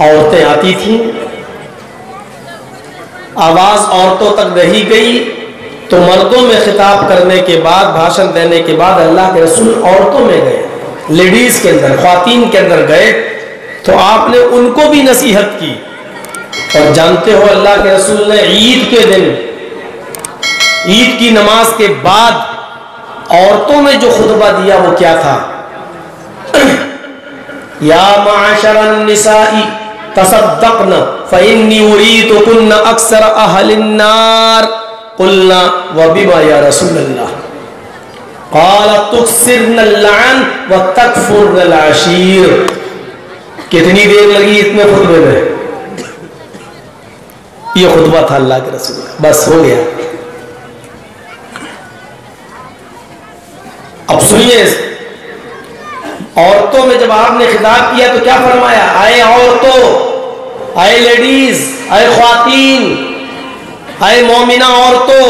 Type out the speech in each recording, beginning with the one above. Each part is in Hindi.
औरतें आती थीं, आवाज औरतों तक रही गई, तो मर्दों में खिताब करने के बाद, भाषण देने के बाद अल्लाह के रसूल औरतों में गए, लेडीज के अंदर, ख्वातीन के अंदर गए, तो आपने उनको भी नसीहत की। और जानते हो अल्लाह के रसूल ने ईद के दिन, ईद की नमाज के बाद औरतों में जो खुतबा दिया वो क्या था? या माशरन निसाई तसद्दक़न फ़इन्नी उरीदुकुन्न अक्सर अहलिन नार क़ुलना व बिमा या रसूलल्लाह क़ालत तुक्सिरनल लअन व तकफुरनल अशीर। कितनी देर लगी इतने खुतबे में? ये खुतबा था अल्लाह के रसूल का, बस हो गया। अब सुनिए, औरतों में जब आपने खिताब किया तो क्या फरमाया? आए औरतों, आए लेडीज, आए ख्वातीन, आए मोमिना औरतों,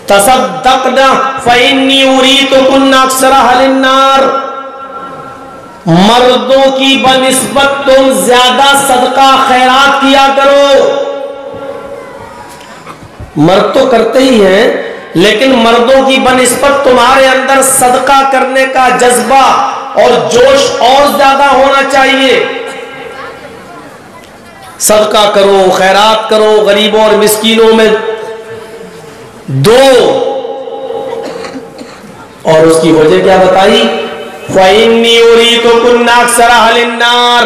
तसद्दक़ना फ़इन्नी उरीदुकुन्ना अक्सर अहलिन नार। मर्दों की बनिस्बत तुम ज्यादा सदका खैरात किया करो। मर्द तो करते ही हैं, लेकिन मर्दों की बनिस्बत तुम्हारे अंदर सदका करने का जज्बा और जोश और ज्यादा होना चाहिए। सदका करो, खैरात करो, गरीबों और मिस्कीनों में दो। और उसकी वजह क्या बताई? फ़इन्नी उरीदुकुन्ना अक्सर अहलिन नार,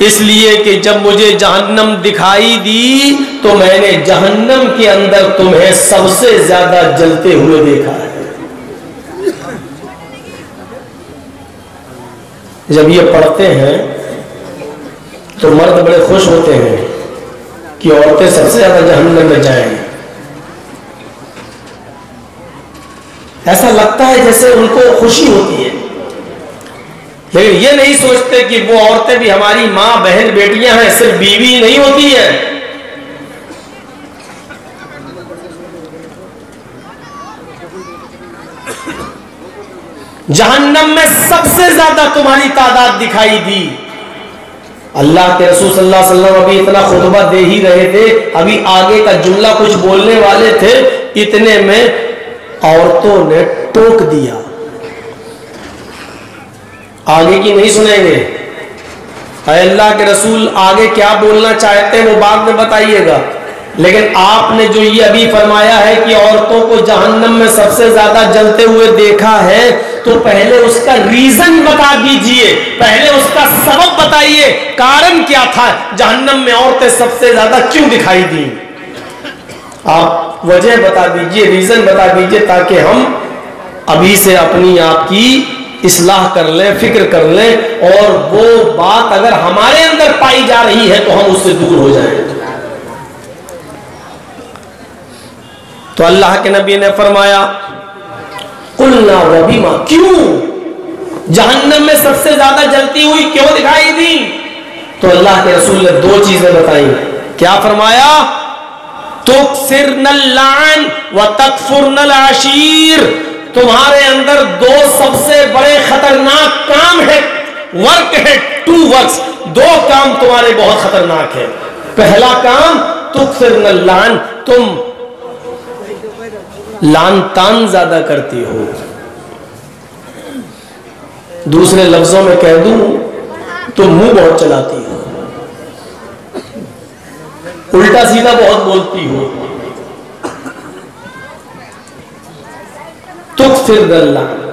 इसलिए कि जब मुझे जहन्नम दिखाई दी तो मैंने जहन्नम के अंदर तुम्हें सबसे ज्यादा जलते हुए देखा है। जब ये पढ़ते हैं तो मर्द बड़े खुश होते हैं कि औरतें सबसे ज्यादा जहन्नम में जाएंगी। ऐसा लगता है जैसे उनको खुशी होती है, लेकिन ये नहीं सोचते कि वो औरतें भी हमारी मां, बहन, बेटियां हैं, सिर्फ बीवी नहीं होती है। जहन्नम में सबसे ज्यादा तुम्हारी तादाद दिखाई दी। अल्लाह के रसूल सल्लल्लाहु अलैहि वसल्लम अभी इतना खुतबा दे ही रहे थे, अभी आगे का जुमला कुछ बोलने वाले थे, इतने में औरतों ने टोक दिया। आगे की नहीं सुनेंगे। अल्लाह के रसूल आगे क्या बोलना चाहते हैं वो बाद में बताइएगा, लेकिन आपने जो ये अभी फरमाया है कि औरतों को जहन्नम में सबसे ज्यादा जलते हुए देखा है, तो पहले उसका रीजन बता दीजिए, पहले उसका सबब बताइए, कारण क्या था? जहन्नम में औरतें सबसे ज्यादा क्यों दिखाई दी? आप वजह बता दीजिए, रीजन बता दीजिए, ताकि हम अभी से अपनी आपकी इस्लाह कर लें, फिक्र कर लें, और वो बात अगर हमारे अंदर पाई जा रही है तो हम उससे दूर हो जाएं। तो अल्लाह के नबी ने फरमाया, कुलना व बिमा, क्यों जहन्नम में सबसे ज्यादा जलती हुई क्यों दिखाई दी? तो अल्लाह के रसूल ने दो चीजें बताई। क्या फरमाया? तुक्सिरनल लअन व तकफुरनल अशीर। तुम्हारे अंदर दो सबसे बड़े खतरनाक काम है, वर्क है, टू वर्क्स, दो काम तुम्हारे बहुत खतरनाक है। पहला काम तुक्सिरनल लअन, तुम लान तान ज्यादा करती हो। दूसरे लफ्जों में कह दूं तो मुंह बहुत चलाती हो, उल्टा सीधा बहुत बोलती हो। तुक्सिरनल लअन।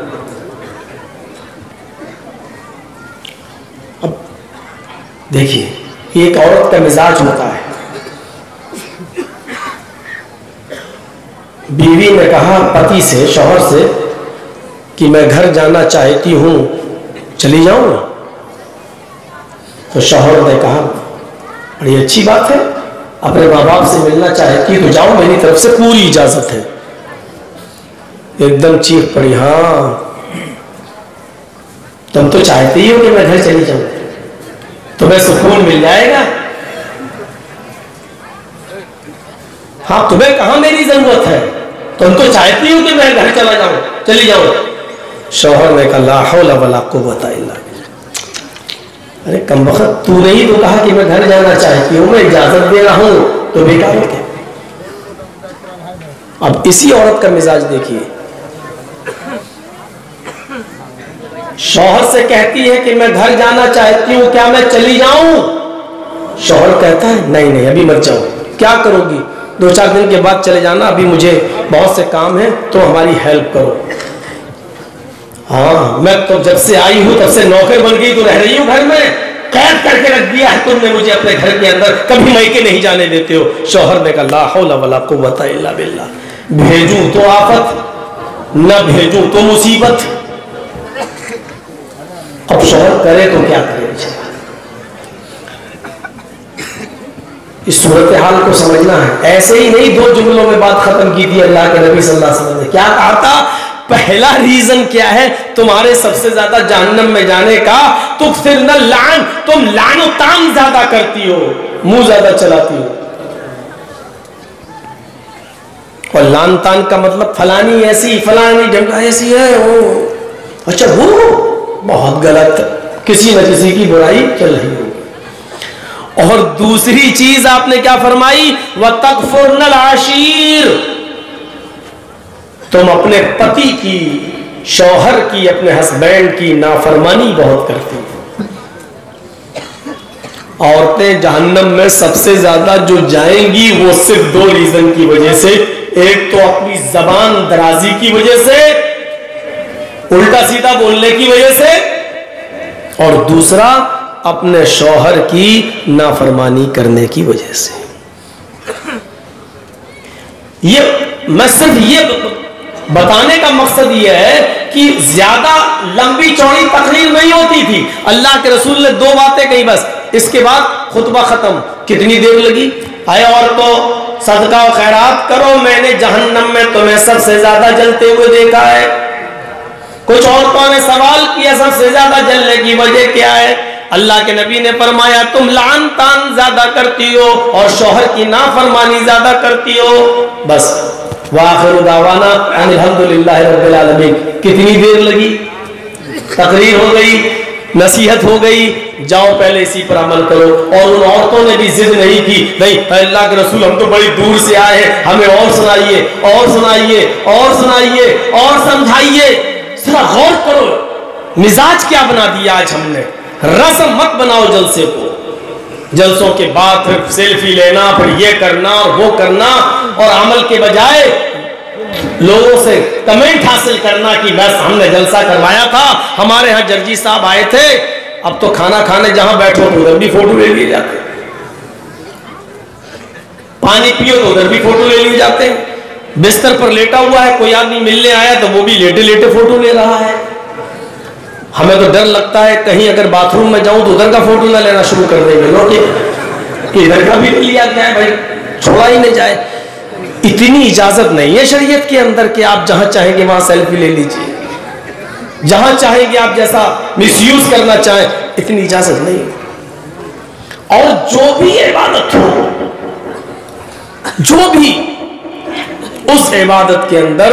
अब देखिए, एक औरत का मिजाज होता है। बीवी ने कहा पति से, शौहर से, कि मैं घर जाना चाहती हूं, चली जाऊं ना? तो शौहर ने कहा बड़ी अच्छी बात है, अपने माँ बाप से मिलना चाहती तो जाओ, मेरी तरफ से पूरी इजाजत है। एकदम चीख पड़ी, हाँ तुम तो चाहती ही हो कि मैं घर चली जाऊं, तुम्हें सुकून मिल जाएगा। हाँ, तुम्हें कहां मेरी जरूरत है, तुम तो चाहती हो कि मैं घर चला जाऊं, चली जाऊं। शौहर ने कहा ला हौला वला कुव्वता इल्ला बिल्लाह, अरे कमबख्त, तूने ही तो कहा कि मैं घर जाना चाहती हूँ, मैं इजाजत दे रहा हूँ तो बेकार है क्या? अब इसी औरत का मिजाज देखिए, शौहर से कहती है कि मैं घर जाना चाहती हूँ, क्या मैं चली जाऊं? शौहर कहता है नहीं नहीं अभी मत जाओ। क्या करोगी? 2-4 दिन के बाद चले जाना, अभी मुझे बहुत से काम है, तो हमारी हेल्प करो। हाँ, मैं तो जब से आई हूं तब से नौकर बन गई, तो रह रही हूं घर में, कैद करके रख दिया है तुमने मुझे अपने घर के अंदर, कभी मैके नहीं जाने देते हो। शौहर ने कहा ला हौला वला कुव्वता इल्ला बिल्लाह, भेजूं तो आफत, न भेजूं तो मुसीबत। अब शौहर करे तो क्या करे? इस सूरत हाल को समझना है। ऐसे ही नहीं 2 जुमलों में बात खत्म की थी अल्लाह के नबी सल्लल्लाहु अलैहि वसल्लम ने। क्या कहा था? पहला रीजन क्या है तुम्हारे सबसे ज्यादा जहन्नम में जाने का? तो फिर न लान, तुम लानो तान ज्यादा करती हो, मुंह ज्यादा चलाती हो। और लान तान का मतलब फलानी ऐसी, फलानी ढंगा ऐसी है, वो अच्छा वो बहुत गलत, किसी न किसी की बुराई चल रही होगी। और दूसरी चीज आपने क्या फरमाई? व तकफुरनल आशीर, तुम अपने पति की, शौहर की, अपने हस्बैंड की नाफरमानी बहुत करती हो। औरतें जहन्नम में सबसे ज्यादा जो जाएंगी वो सिर्फ 2 रीजन की वजह से। एक तो अपनी जबान दराजी की वजह से, उल्टा सीधा बोलने की वजह से, और दूसरा अपने शौहर की नाफरमानी करने की वजह से। ये मैं सिर्फ ये बताने का मकसद यह है कि ज्यादा लंबी चौड़ी तकरीर नहीं होती थी। अल्लाह के रसूल ने 2 बातें कही बस, इसके बाद खुतबा खत्म। कितनी देर लगी? आए और तो सदका और खैरात करो, मैंने जहन्नम में तुम्हें सबसे ज्यादा जलते हुए देखा है। कुछ औरतों ने सवाल किया सबसे ज्यादा जलने की वजह क्या है? अल्लाह के नबी ने फरमाया तुम लान तान ज्यादा करती हो और शौहर की नाफरमानी ज्यादा करती हो। बस वाखिर दावाना अल्हम्दुलिल्लाहि रब्बिल आलमीन। कितनी देर लगी? तकरीर हो गई, नसीहत हो गई, जाओ पहले इसी पर अमल करो। और उन औरतों ने भी जिद नहीं की, नहीं अल्लाह के रसूल हम तो बड़ी दूर से आए हैं, हमें और सुनाइए और सुनाइए और सुनाइए और समझाइए। जरा गौर करो मिजाज क्या बना दिया आज हमने। रस्म मत बनाओ जलसे को, जलसों के बाद फिर सेल्फी लेना, फिर ये करना और वो करना, और अमल के बजाय लोगों से कमेंट हासिल करना कि बस हमने जलसा करवाया था, हमारे यहाँ जर्जी साहब आए थे। अब तो खाना खाने जहां बैठो तो उधर भी फोटो ले लिए जाते, पानी पियो तो उधर भी फोटो ले लिए जाते, बिस्तर पर लेटा हुआ है कोई आदमी मिलने आया तो वो भी लेटे लेटे फोटो ले रहा है। हमें तो डर लगता है कहीं अगर बाथरूम में जाऊं तो उधर का फोटो ना लेना शुरू कर देंगे लोग कि इधर का भी लिया क्या है भाई, छोड़ा ही नहीं जाए। इतनी इजाजत नहीं है शरीयत के अंदर कि आप जहां चाहेंगे वहां सेल्फी ले लीजिए, जहां चाहेंगे आप जैसा मिसयूज करना चाहें, इतनी इजाजत नहीं। और जो भी इबादत हो, जो भी उस इबादत के अंदर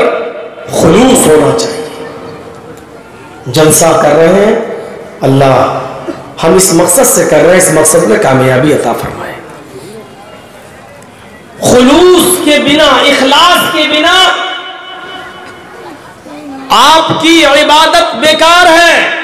खुलूस होना चाहिए। जलसा कर रहे हैं, अल्लाह हम इस मकसद से कर रहे हैं, इस मकसद में कामयाबी अता फरमाए। खुलूस के बिना, इखलास के बिना आपकी इबादत बेकार है।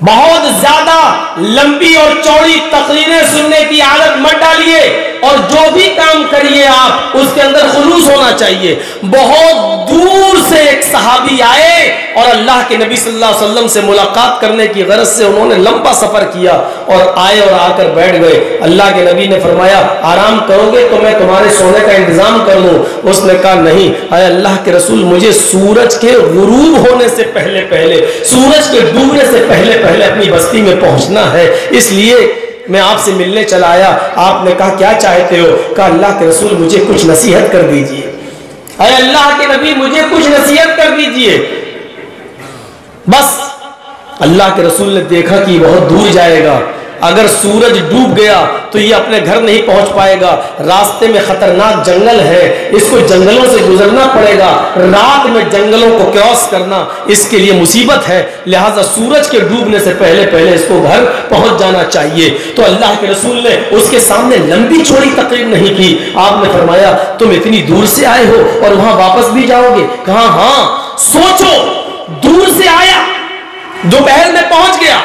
बहुत ज्यादा लंबी और चौड़ी तकरीरें सुनने की आदत मत डालिए, और जो भी काम करिए आप उसके अंदर खुलूस होना चाहिए। बहुत दूर से एक सहाबी आए और अल्लाह के नबी सल्लल्लाहु अलैहि वसल्लम से मुलाकात करने की गरज से उन्होंने लंबा सफर किया और आए और आकर बैठ गए। अल्लाह के नबी ने फरमाया आराम करोगे तो मैं तुम्हारे सोने का इंतजाम कर लूं। उसने कहा नहीं, अरे अल्लाह के रसूल मुझे सूरज के गुरूब होने से पहले पहले, सूरज के डूबने से पहले पहले अपनी बस्ती में पहुंचना है, इसलिए मैं आपसे मिलने चला आया। आपने कहा क्या चाहते हो? कहा अल्लाह के रसूल मुझे कुछ नसीहत कर दीजिए। अरे अल्लाह के नबी मुझे कुछ नसीहत कर दीजिए। बस अल्लाह के रसूल ने देखा कि बहुत दूर जाएगा, अगर सूरज डूब गया तो ये अपने घर नहीं पहुंच पाएगा, रास्ते में खतरनाक जंगल है, इसको जंगलों से गुजरना पड़ेगा, रात में जंगलों को क्रॉस करना इसके लिए मुसीबत है, लिहाजा सूरज के डूबने से पहले पहले इसको घर पहुंच जाना चाहिए। तो अल्लाह के रसूल ने उसके सामने लंबी चौड़ी तकरीर नहीं की। आपने फरमाया तुम इतनी दूर से आए हो और वहां वापस भी जाओगे? कहा हाँ। सोचो, दूर से आया, दोपहर में पहुंच गया,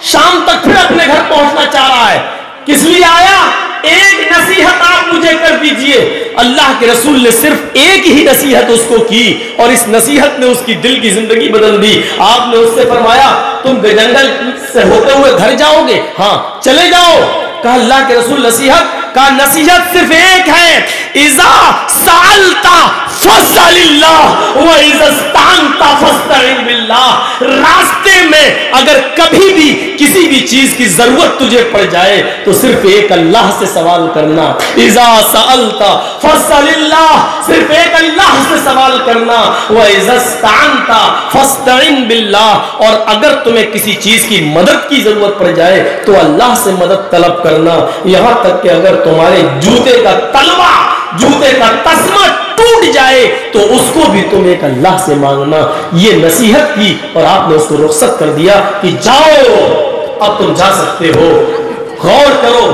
शाम तक फिर अपने घर पहुंचना चाह रहा है, किस लिए आया? एक नसीहत आप मुझे कर दीजिए। अल्लाह के रसूल ने सिर्फ एक ही नसीहत उसको की और इस नसीहत ने उसकी दिल की जिंदगी बदल दी। आपने उससे फरमाया तुम जंगल से होते हुए घर जाओगे? हाँ, चले जाओ। कहा अल्लाह के रसूल नसीहत? का नसीहत सिर्फ एक है, इज़ा सालता फस्अलिल्लाह व इज़स्तानता फस्तईन बिल्लाह। रास्ते में अगर कभी भी किसी भी चीज की जरूरत तुझे पड़ जाए तो सिर्फ एक अल्लाह से सवाल करना। इज़ा सालता फस्अलिल्लाह, सिर्फ एक अल्लाह से सवाल करना। व इज़स्तानता फस्तईन बिल्लाह, और अगर तुम्हें किसी चीज की मदद की जरूरत पड़ जाए तो अल्लाह से मदद तलब करना। यहां तक कि अगर तुम्हारे जूते का तलवा, जूते का तस्मा टूट जाए तो उसको भी तुम एक अल्लाह से मांगना। ये नसीहत की और आपने उसको रुखसत कर दिया कि जाओ, अब तुम जा सकते हो। गौर करो,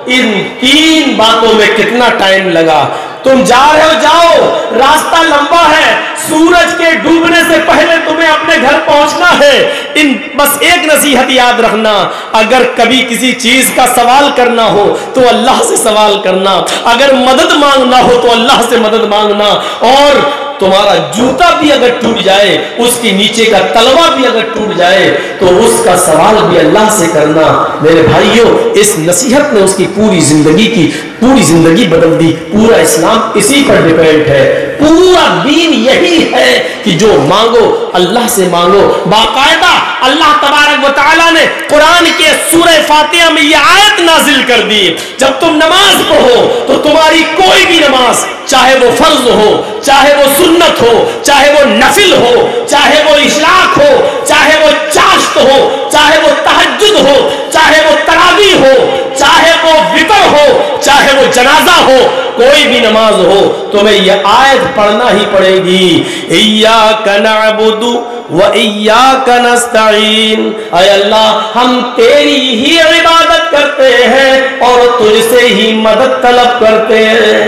इन 3 बातों में कितना टाइम लगा। तुम जा रहे हो, जाओ, रास्ता लंबा है, सूरज के डूबने से पहले तुम्हें अपने घर पहुंचना है। इन बस एक नसीहत याद रखना, अगर कभी किसी चीज का सवाल करना हो तो अल्लाह से सवाल करना, अगर मदद मांगना हो तो अल्लाह से मदद मांगना, और तुम्हारा जूता भी अगर टूट जाए, उसके नीचे का तलवा भी अगर टूट जाए तो उसका सवाल भी अल्लाह से करना। मेरे भाइयों, इस नसीहत ने उसकी पूरी जिंदगी बदल दी। पूरा इस्लाम इसी पर डिपेंड है, पूरा दीन यही है कि जो मांगो अल्लाह से मांगो। बाकायदा अल्लाह तबारक व तआला ने कुरान के सूरह फातिहा में यह आयत नाजिल कर दी, जब तुम नमाज पढ़ो तो तुम्हारी कोई भी नमाज, चाहे वो फर्ज हो, चाहे वो सुन्नत हो, चाहे वो नफिल हो, चाहे वो इशराक हो, चाहे वो चाश्त हो, चाहे वो तहज्जुद हो, चाहे वो तरावी हो, चाहे वो वितर हो, चाहे वो जनाजा हो, कोई भी नमाज हो, तुम्हें यह आयत पढ़ना ही पड़ेगी। इय्याका नअबुदु व इय्याका नस्तईन। ऐ अल्लाह, हम तेरी ही इबादत करते हैं और तुझसे ही मदद तलब करते हैं।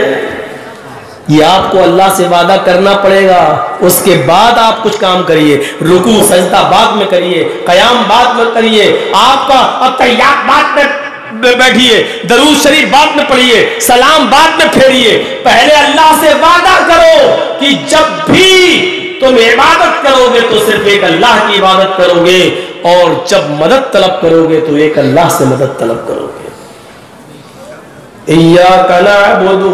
ये आपको अल्लाह से वादा करना पड़ेगा, उसके बाद आप कुछ काम करिए। रुकू सजदा बाद में करिए, कयाम बाद में करिए, आपका अत्तहियात बाद में बैठिए, दरूद शरीफ बाद में पढ़िए, सलाम बाद में फेरिए। पहले अल्लाह से वादा करो कि जब भी तुम इबादत करोगे तो सिर्फ एक अल्लाह की इबादत करोगे, और जब मदद तलब करोगे तो एक अल्लाह से मदद तलब करोगे। इय्याका नअबुदु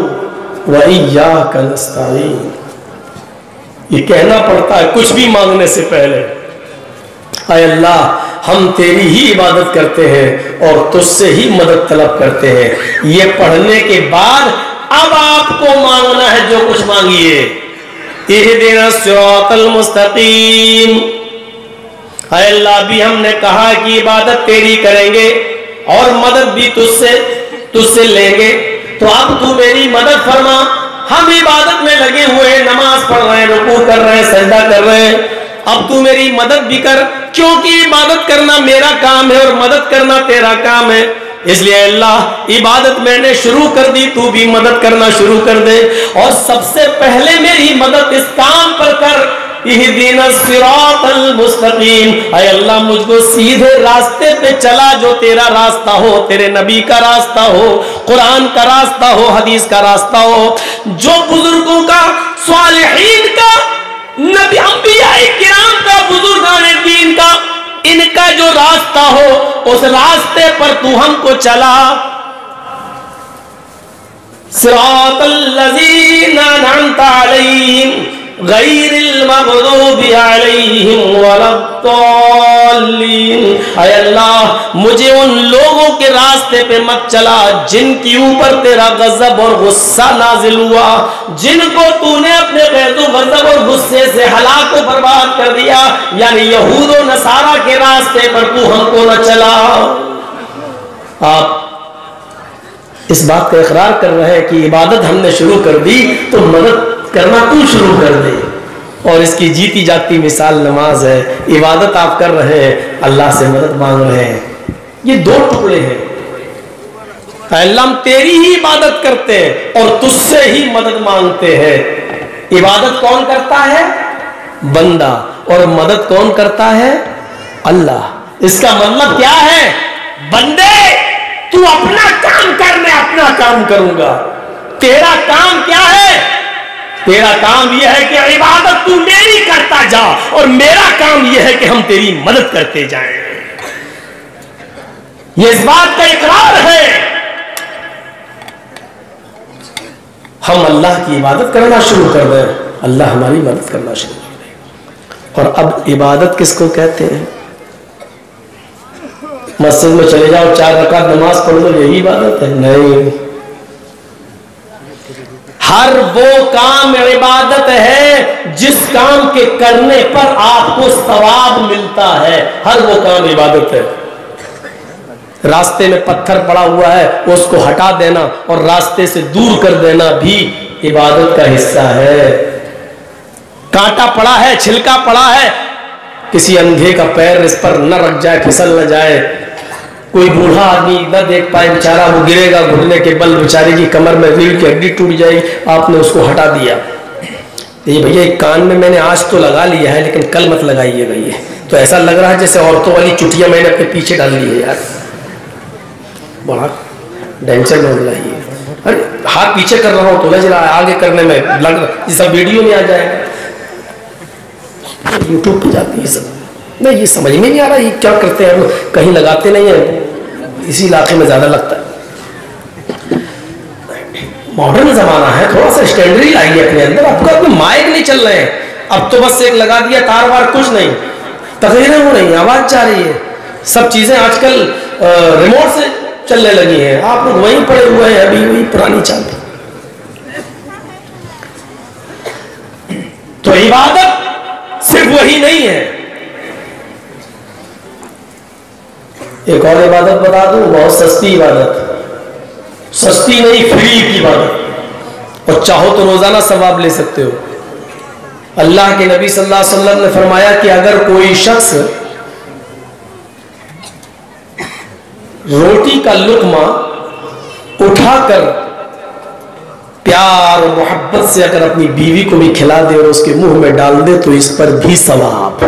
व इय्याका नस्तईन, ये कहना पड़ता है कुछ भी मांगने से पहले। ऐ अल्लाह, हम तेरी ही इबादत करते हैं और तुझसे ही मदद तलब करते हैं। ये पढ़ने के बाद अब आपको मांगना है जो कुछ मांगिए। इहदिना सिरातल मुस्तकीम। ऐ अल्लाह, भी हमने कहा कि इबादत तेरी करेंगे और मदद भी तुझसे लेंगे, तो अब तू मेरी मदद फरमा। हम इबादत में लगे हुए हैं, नमाज पढ़ रहे हैं, रुकू कर रहे हैं, सजदा कर रहे हैं, अब तू मेरी मदद भी कर, क्योंकि इबादत करना मेरा काम है और मदद करना तेरा काम है। इसलिए अल्लाह, इबादत मैंने शुरू कर दी, तू भी मदद करना शुरू कर दे, और सबसे पहले मेरी मदद इस काम पर कर। इहदिना सिरातल मुस्तकीम। ऐ अल्लाह, मुझको सीधे रास्ते पे चला, जो तेरा रास्ता हो, तेरे नबी का रास्ता हो, कुरान का रास्ता हो, हदीस का रास्ता हो, जो बुजुर्गों का, स्वालिहीन का, नबी अंबियाए किराम का, बुजुर्गाने दीन का, इनका जो रास्ता हो, उस रास्ते पर तू हमको चला। सिरातल लज़ीना अनअमता अलैहिम गैरिल मग़दूबि अलैहिम वलद्दाल्लीन। ऐ अल्लाह, मुझे उन लोगों के रास्ते पे मत चला जिनके ऊपर तेरा गजब और गुस्सा नाजिल हुआ, जिनको तूने अपने गजब और गुस्से से हलाक और बर्बाद कर दिया, यानी यहूद और नसारा के रास्ते पर तू हमको न चला। आप इस बात का इकरार कर रहे हैं कि इबादत हमने शुरू कर दी तो मदद करना तू शुरू कर दे। और इसकी जीती जाती मिसाल नमाज है। इबादत आप कर रहे हैं, अल्लाह से मदद मांग रहे हैं। ये दो टुकड़े हैं। अल्लाह हम तेरी ही इबादत करते हैं और तुझसे ही मदद मांगते हैं। इबादत कौन करता है? बंदा। और मदद कौन करता है? अल्लाह। इसका मतलब क्या है? बंदे तू अपना काम कर, मैं अपना काम करूंगा। तेरा काम क्या है? तेरा काम यह है कि इबादत तू मेरी करता जा और मेरा काम यह है कि हम तेरी मदद करते जाएं। ये इस बात का इकरार है। हम अल्लाह की इबादत करना शुरू कर दें, अल्लाह हमारी मदद करना शुरू कर दे। और अब इबादत किसको कहते हैं? मस्जिद में चले जाओ, 4 रकात नमाज पढ़ लो, यही इबादत है? नहीं। हर वो काम इबादत है जिस काम के करने पर आपको सवाब मिलता है। हर वो काम इबादत है। रास्ते में पत्थर पड़ा हुआ है, उसको हटा देना और रास्ते से दूर कर देना भी इबादत का हिस्सा है। कांटा पड़ा है, छिलका पड़ा है, किसी अंधे का पैर इस पर न रख जाए, फिसल न जाए, कोई बूढ़ा आदमी न देख पाए, बेचारा वो गिरेगा, घुटने के बल बेचारे की कमर में रीढ़ की हड्डी टूट जाएगी, आपने उसको हटा दिया। ये भैया एक कान में मैंने आज तो लगा लिया है, लेकिन कल मत लगाइएगा। ये तो ऐसा लग रहा है जैसे औरतों वाली चुटियां मैंने अपने पीछे डाल ली है यार, बड़ा डेंजर में लगाइए। अरे हाथ पीछे कर रहा हूँ तो लग रहा है, आगे करने में लग रहा है, सब वीडियो में आ जाएगा, यूट्यूब पे जाती है सब। नहीं, ये समझ में नहीं आ रहा ये क्या करते हैं, कहीं लगाते नहीं है, इसी इलाके में ज्यादा लगता है। मॉडर्न जमाना है, थोड़ा सा स्टैंडर्ड लाइए अपने अंदर। आपका कोई माइक नहीं चल रहे हैं, अब तो बस एक लगा दिया, तार वार कुछ नहीं, तकरीरें हो रही, आवाज जा रही है, सब चीजें आजकल रिमोट से चलने लगी हैं। आप लोग वहीं पड़े हुए हैं, अभी वही पुरानी चाल। तो इबादत सिर्फ वही नहीं है। एक और इबादत बता दूं, बहुत सस्ती इबादत, सस्ती नहीं फ्री की इबादत, और चाहो तो रोजाना सवाब ले सकते हो। अल्लाह के नबी सल्लल्लाहु अलैहि वसल्लम ने फरमाया कि अगर कोई शख्स रोटी का लुक़मा उठाकर प्यार और मोहब्बत से अगर अपनी बीवी को भी खिला दे और उसके मुंह में डाल दे तो इस पर भी सवाब।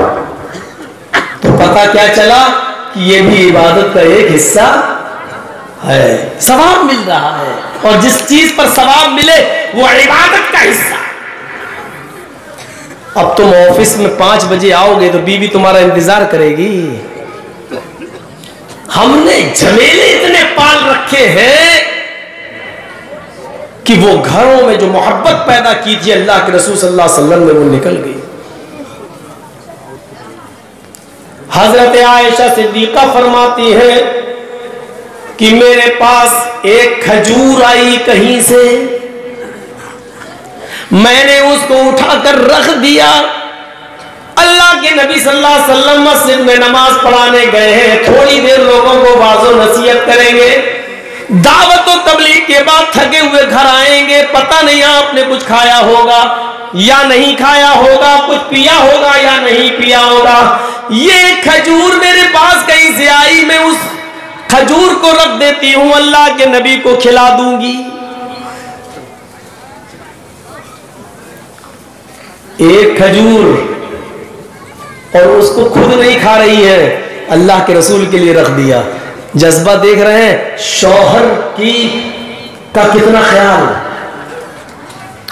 तो पता क्या चला कि ये भी इबादत का एक हिस्सा है, सवाब मिल रहा है। और जिस चीज पर सवाब मिले वो इबादत का हिस्सा। अब तुम ऑफिस में 5 बजे आओगे तो बीवी तुम्हारा इंतजार करेगी। हमने झमेले इतने पाल रखे हैं कि वो घरों में जो मोहब्बत पैदा की थी अल्लाह के रसूल सल्लल्लाहु अलैहि वसल्लम में, वो निकल गई। हजरत आयशा सिद्दीका फरमाती है कि मेरे पास एक खजूर आई कहीं से, मैंने उसको उठाकर रख दिया। अल्लाह के नबी सल्लल्लाहु अलैहि वसल्लम मस्जिद में नमाज पढ़ाने गए हैं, थोड़ी देर लोगों को वाज़ो नसीहत करेंगे, दावत और तबलीग के बाद थके हुए घर आएंगे। पता नहीं आपने कुछ खाया होगा या नहीं खाया होगा, कुछ पिया होगा या नहीं पिया होगा। ये खजूर मेरे पास कहीं से आई, मैं उस खजूर को रख देती हूं, अल्लाह के नबी को खिला दूंगी। एक खजूर, और उसको खुद नहीं खा रही है, अल्लाह के रसूल के लिए रख दिया। जज्बा देख रहे हैं शौहर की का कितना ख्याल।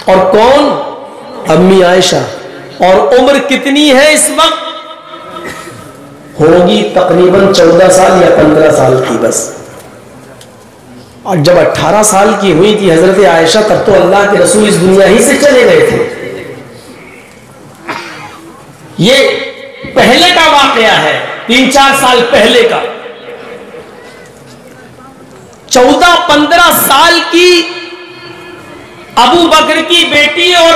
और कौन? अम्मी आयशा। और उम्र कितनी है इस वक्त? होगी तकरीबन 14 साल या 15 साल की बस। और जब 18 साल की हुई थी हजरत आयशा, तब तो अल्लाह के रसूल इस दुनिया ही से चले गए थे। ये पहले का वाकया है, 3-4 साल पहले का। 14-15 साल की अबू बकर की बेटी और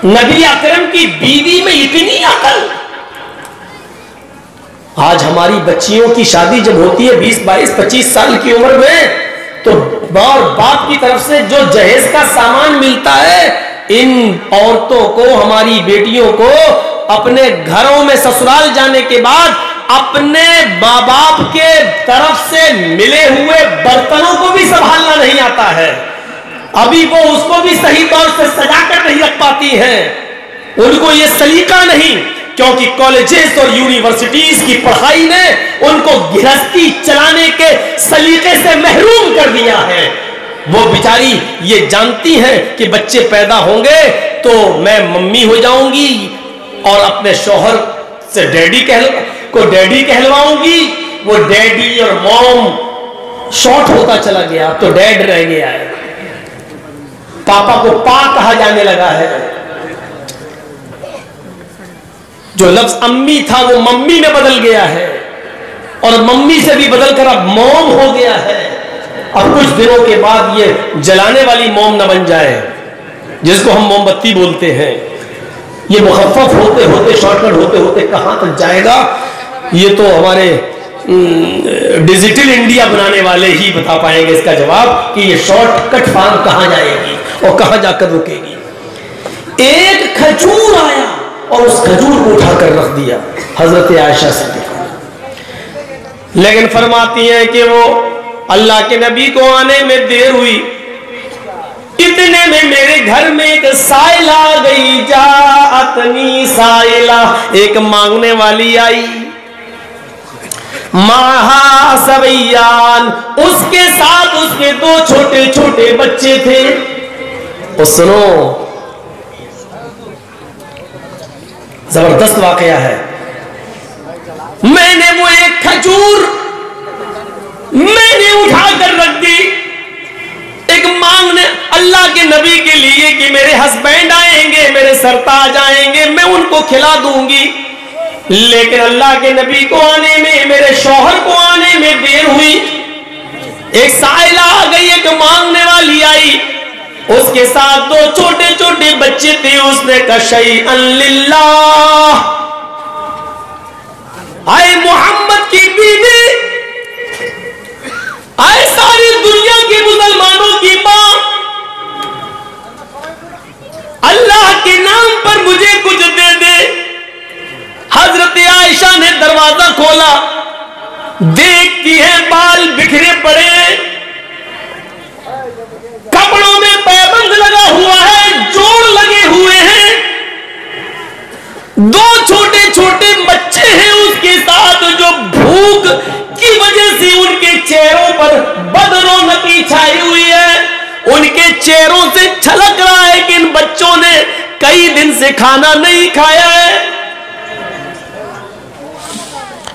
नबी अकरम की बीवी में इतनी अकल। आज हमारी बच्चियों की शादी जब होती है 20, 22, 25 साल की उम्र में, तो बाप की तरफ से जो जहेज का सामान मिलता है, इन औरतों को, हमारी बेटियों को अपने घरों में ससुराल जाने के बाद अपने माँ बाप के तरफ से मिले हुए बर्तनों को भी संभालना नहीं आता है। अभी वो उसको भी सही तौर से सजाकर नहीं रख पाती हैं। उनको ये सलीका नहीं, क्योंकि कॉलेजेस और यूनिवर्सिटीज की पढ़ाई ने उनको गृहस्थी चलाने के सलीके से महरूम कर दिया है। वो बेचारी ये जानती हैं कि बच्चे पैदा होंगे तो मैं मम्मी हो जाऊंगी और अपने शौहर से डैडी कहलवाऊंगी। वो डैडी और मॉम शॉर्ट होता चला गया, अब तो डैड रह गया है। पापा को पा कहा जाने लगा है। जो लफ्ज अम्मी था वो मम्मी में बदल गया है, और मम्मी से भी बदलकर अब मॉम हो गया है। अब कुछ दिनों के बाद ये जलाने वाली मॉम न बन जाए, जिसको हम मोमबत्ती बोलते हैं। ये मुखफ़फ़ होते होते, शॉर्टकट होते होते कहां तक जाएगा, ये तो हमारे डिजिटल इंडिया बनाने वाले ही बता पाएंगे इसका जवाब, कि ये शॉर्टकट फार्म कहां जाएगी और कहां जाकर रुकेगी। एक खजूर आया और उस खजूर को उठाकर रख दिया हजरत आयशा सिद्दीक़ा। लेकिन फरमाती हैं कि वो अल्लाह के नबी को आने में देर हुई, इतने में मेरे घर में एक साइला आ गई। जाअतनी साइला, एक मांगने वाली आई। माहा सबैयान, उसके साथ उसके 2 छोटे छोटे बच्चे थे। और सुनो, जबरदस्त वाकया है। मैंने वो एक खजूर मैंने उठाकर रख दी, एक मांगने अल्लाह के नबी के लिए कि मेरे हस्बैंड आएंगे, मेरे सरताज आएंगे, मैं उनको खिला दूंगी। लेकिन अल्लाह के नबी को आने में, मेरे शौहर को आने में देर हुई। एक साइला आ गई, एक मांगने वाली आई, उसके साथ 2 छोटे छोटे बच्चे थे। उसने कहा शैअन लिल्लाह, आए मोहम्मद की बीवी, आए सारी दुनिया के मुसलमानों की मां, अल्लाह के नाम पर मुझे कुछ दे दे। हजरत आयशा ने दरवाजा खोला, देखती है बाल बिखरे पड़े, कपड़ों में पैबंद लगा हुआ है, जोड़ लगे हुए हैं, 2 छोटे छोटे बच्चे हैं उसके साथ, जो भूख की वजह से उनके चेहरों पर बदरौनकी छाई हुई है। उनके चेहरों से छलक रहा है कि इन बच्चों ने कई दिन से खाना नहीं खाया है।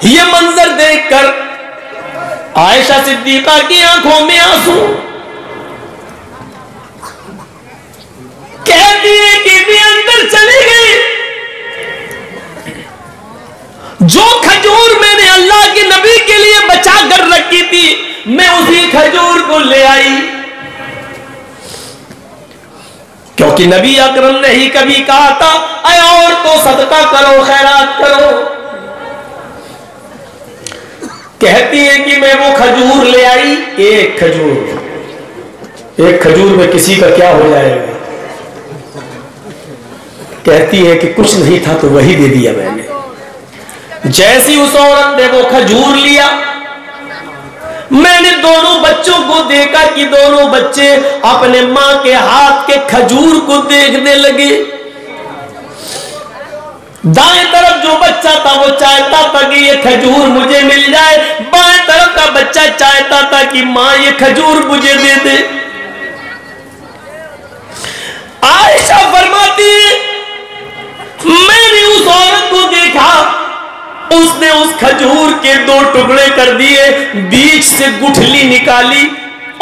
यह मंजर देखकर आयशा सिद्दीका की आंखों में आंसू, कहती है कि वे अंदर चली गई। जो खजूर मैंने अल्लाह के नबी के लिए बचा कर रखी थी, मैं उसी खजूर को ले आई, क्योंकि नबी अकरम ने ही कभी कहा था, अय और तो सदका करो, खैरात करो। कहती है कि मैं वो खजूर ले आई, एक खजूर में किसी का क्या हो जाएगा। कहती है कि कुछ नहीं था तो वही दे दिया मैंने। जैसी उस औरत ने वो खजूर लिया, मैंने दोनों बच्चों को देखा कि दोनों बच्चे अपने मां के हाथ के खजूर को देखने लगे। दाएं तरफ जो बच्चा था वो चाहता था कि ये खजूर मुझे मिल जाए, बाएं तरफ का बच्चा चाहता था कि मां ये खजूर मुझे दे दे। आयशा फरमाती है, मैंने उस औरत को देखा, उसने उस खजूर के 2 टुकड़े कर दिए, बीच से गुठली निकाली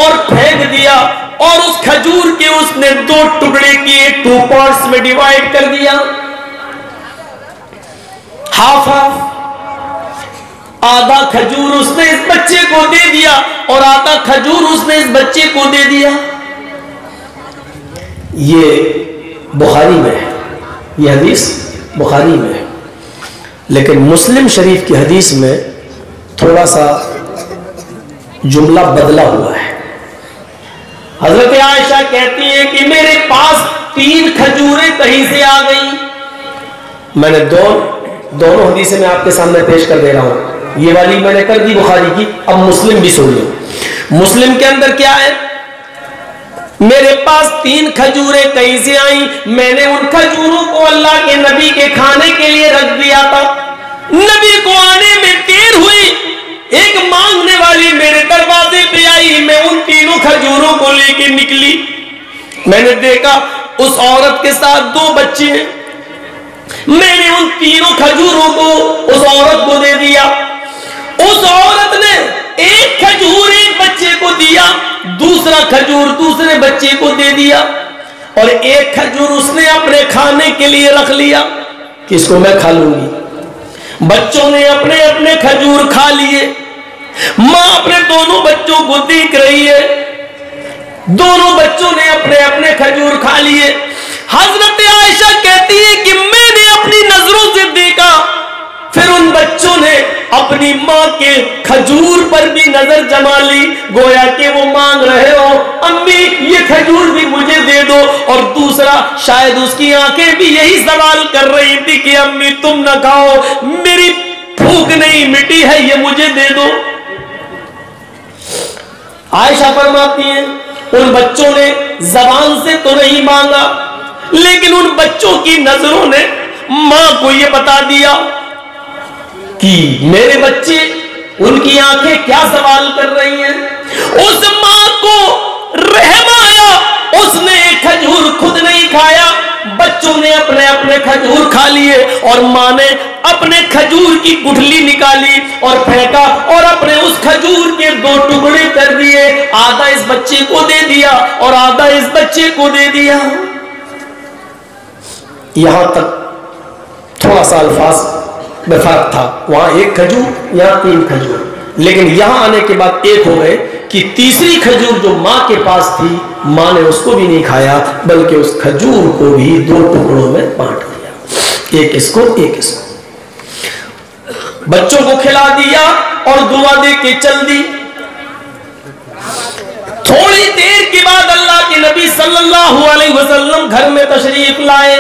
और फेंक दिया, और उस खजूर के उसने 2 टुकड़े किए, 2 पार्ट्स में डिवाइड कर दिया। हाफ आधा खजूर उसने इस बच्चे को दे दिया और आधा खजूर उसने इस बच्चे को दे दिया। ये बुखारी में है, ये हदीस बुखारी में है। लेकिन मुस्लिम शरीफ की हदीस में थोड़ा सा जुमला बदला हुआ है। हजरत आयशा कहती है कि मेरे पास 3 खजूरें कहीं से आ गई। मैंने दोनों हदीसें मैं आपके सामने पेश कर दे रहा हूं। ये वाली मैंने कर दी बुखारी की, अब मुस्लिम भी सुन लो। मुस्लिम के अंदर क्या है, मेरे पास 3 खजूरें कहीं से आई, मैंने उन खजूरों को अल्लाह के नबी के खाने के लिए रख दिया था। नबी को आने में देर हुई, एक मांगने वाली मेरे दरवाजे पे आई, मैं उन 3 खजूरों को लेके निकली। मैंने देखा उस औरत के साथ 2 बच्चे हैं। मैंने उन 3 खजूरों को उस औरत को दे दिया। उस औरत ने एक खजूर एक बच्चे को दिया, दूसरा खजूर दूसरे बच्चे को दे दिया, और एक खजूर उसने अपने खाने के लिए रख लिया कि इसको मैं खा लूंगी। बच्चों ने अपने अपने खजूर खा लिए। मां अपने दोनों बच्चों को देख रही है, दोनों बच्चों ने अपने अपने खजूर खा लिए। हजरत आयशा कहती है कि मैंने अपनी नजरों से देखा, फिर उन बच्चों ने अपनी मां के खजूर पर भी नजर जमा ली, गोया कि वो मांग रहे हो अम्मी ये खजूर भी मुझे दे दो। और दूसरा शायद उसकी आंखें भी यही सवाल कर रही थी कि अम्मी तुम न खाओ, मेरी भूख नहीं मिटी है, ये मुझे दे दो। आयशा फरमाती है उन बच्चों ने जबान से तो नहीं मांगा, लेकिन उन बच्चों की नजरों ने मां को यह बता दिया कि मेरे बच्चे, उनकी आंखें क्या सवाल कर रही हैं। उस मां को रहम आया, उसने खजूर खुद नहीं खाया, बच्चों ने अपने अपने खजूर खा लिए, और मां ने अपने खजूर की गुठली निकाली और फेंका, और अपने उस खजूर के 2 टुकड़े कर दिए। आधा इस बच्चे को दे दिया और आधा इस बच्चे को दे दिया। यहां तक थोड़ा सा अल्फाज में फर्क था, वहां 1 खजूर यहां 3 खजूर, लेकिन यहां आने के बाद एक हो गए कि तीसरी खजूर जो मां के पास थी, मां ने उसको भी नहीं खाया, बल्कि उस खजूर को भी 2 टुकड़ों में बांट दिया, एक इसको एक इसको। बच्चों को खिला दिया और दुआ दे के चल दी। थोड़ी देर के बाद अल्लाह के नबी सल्लल्लाहु अलैहि वसल्लम घर में तशरीफ लाए।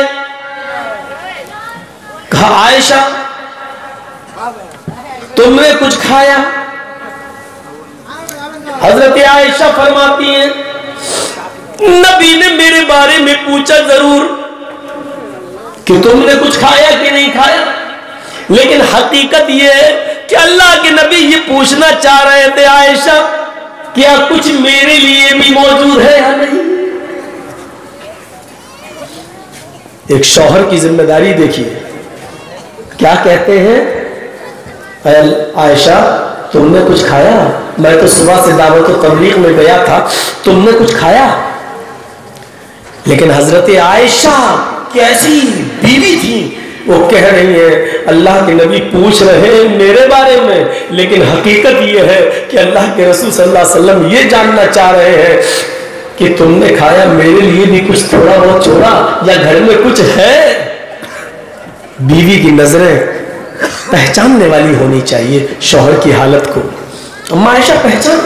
कहा आयशा तुमने कुछ खाया? हजरत आयशा फरमाती हैं नबी ने मेरे बारे में पूछा जरूर कि तुमने कुछ खाया कि नहीं खाया, लेकिन हकीकत यह है कि अल्लाह के नबी ये पूछना चाह रहे थे आयशा क्या कुछ मेरे लिए भी मौजूद है या नहीं। एक शौहर की जिम्मेदारी देखिए, क्या कहते हैं आयशा तुमने कुछ खाया? मैं तो सुबह से दावत व तबलीग में गया था, तुमने कुछ खाया? लेकिन हजरत आयशा कैसी बीवी थी, वो कह रही है अल्लाह के नबी पूछ रहे हैं मेरे बारे में, लेकिन हकीकत ये है कि अल्लाह के रसूल सल्लल्लाहु अलैहि वसल्लम ये जानना चाह रहे हैं कि तुमने खाया, मेरे लिए भी कुछ थोड़ा बहुत छोड़ा या घर में कुछ है। बीवी की नजरें पहचानने वाली होनी चाहिए शौहर की हालत को। आयशा पहचान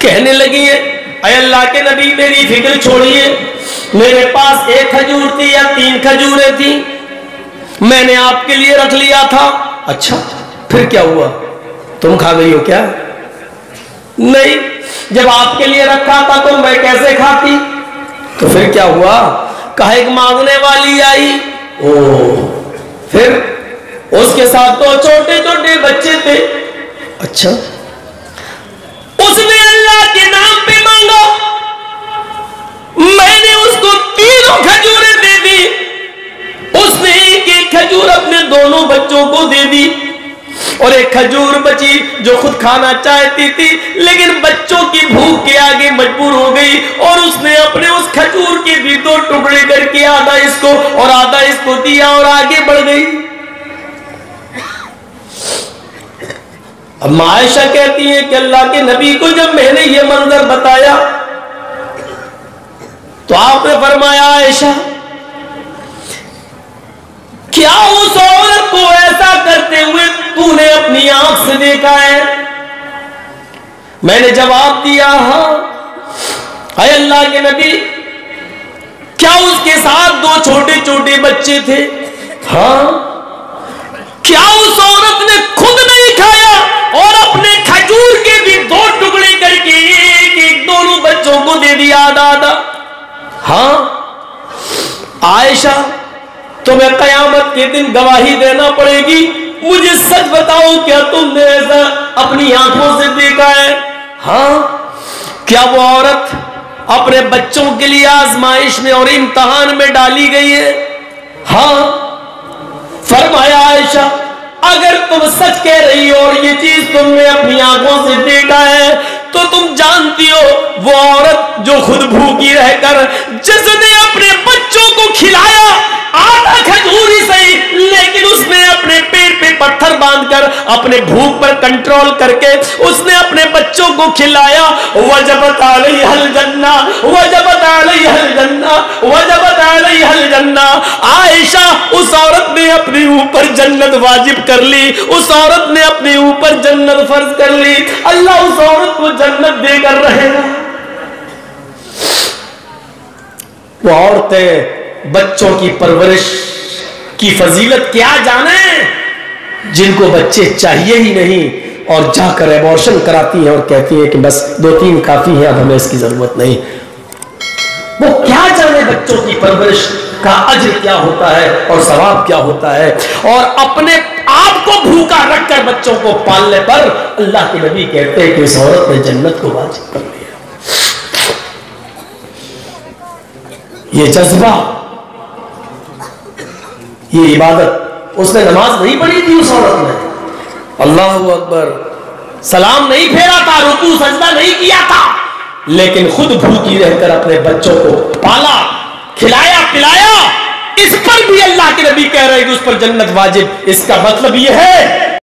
कहने लगी है अल्लाह के नबी मेरी फिक्र छोड़िए, मेरे पास 1 खजूर थी या 3 खजूरें थी, मैंने आपके लिए रख लिया था। अच्छा फिर क्या हुआ, तुम खा गई हो क्या? नहीं, जब आपके लिए रखा था तो मैं कैसे खाती? तो फिर क्या हुआ? कहा एक मांगने वाली आई, ओ फिर उसके साथ तो छोटे छोटे बच्चे थे। अच्छा, उसने अल्लाह के नाम पे मांगा, मैंने उसको 3 खजूरें दे दी, उसने एक खजूर अपने दोनों बच्चों को दे दी, और 1 खजूर बची जो खुद खाना चाहती थी, लेकिन बच्चों की भूख के आगे मजबूर हो गई, और उसने अपने उस खजूर के भी 2 टुकड़े करके आधा इसको और आधा इसको दिया और आगे बढ़ गई। अब आयशा कहती है कि अल्लाह के नबी को जब मैंने ये मंजर बताया तो आपने फरमाया आयशा क्या उस मैंने जवाब दिया, हाँ। अरे अल्लाह के नबी, क्या उसके साथ 2 छोटे छोटे बच्चे थे? हाँ। क्या उस औरत ने खुद नहीं खाया और अपने खजूर के भी 2 टुकड़े करके एक दोनों बच्चों को दे दिया आधा? हाँ। आयशा, तुम्हें कयामत के दिन गवाही देना पड़ेगी। मुझे सच बताओ, क्या तुमने ऐसा अपनी आंखों से देखा है? हाँ। क्या वो औरत अपने बच्चों के लिए आजमाइश में और इम्तिहान में डाली गई है? हाँ। फरमाया, आयशा, अगर तुम सच कह रही हो और ये चीज तुमने अपनी आंखों से देखा है, तो तुम जानती हो वो औरत जो खुद भूखी रहकर, जिसने अपने बच्चों को खिलाया आधा खजूर ही सही, लेकिन उसने अपने पेट पे पत्थर बांधकर अपने भूख पर कंट्रोल करके उसने अपने बच्चों को खिलाया। वजबत अलैहल जन्ना, वजबत अलैहल जन्ना, वजबत अलैहल जन्ना। आयशा, उस औरत ने अपने ऊपर जन्नत वाजिब कर ली, उस औरत ने अपने ऊपर जन्नत फर्ज कर ली। अल्लाह उस औरत को जन्नत देकर रहेगा। वो औरतें बच्चों की परवरिश की फजीलत क्या जाने, जिनको बच्चे चाहिए ही नहीं और जाकर एबॉर्शन कराती हैं और कहती हैं कि बस 2-3 काफी है, अब हमें इसकी जरूरत नहीं। वो क्या जाने बच्चों की परवरिश का अज्र क्या होता है और सवाब क्या होता है। और अपने आप को भूखा रखकर बच्चों को पालने पर अल्लाह के नबी कहते हैं कि इस औरत ने जन्नत को वाजिब कर लिया। ये जज्बा, ये इबादत, उसने नमाज नहीं पढ़ी थी उस औरत ने, अल्लाह अकबर, सलाम नहीं फेरा था, रुकू सजदा नहीं किया था, लेकिन खुद भूखी रहकर अपने बच्चों को पाला, खिलाया पिलाया। इस पर भी अल्लाह के नबी कह रहे हैं कि उस पर जन्नत वाजिब। इसका मतलब यह है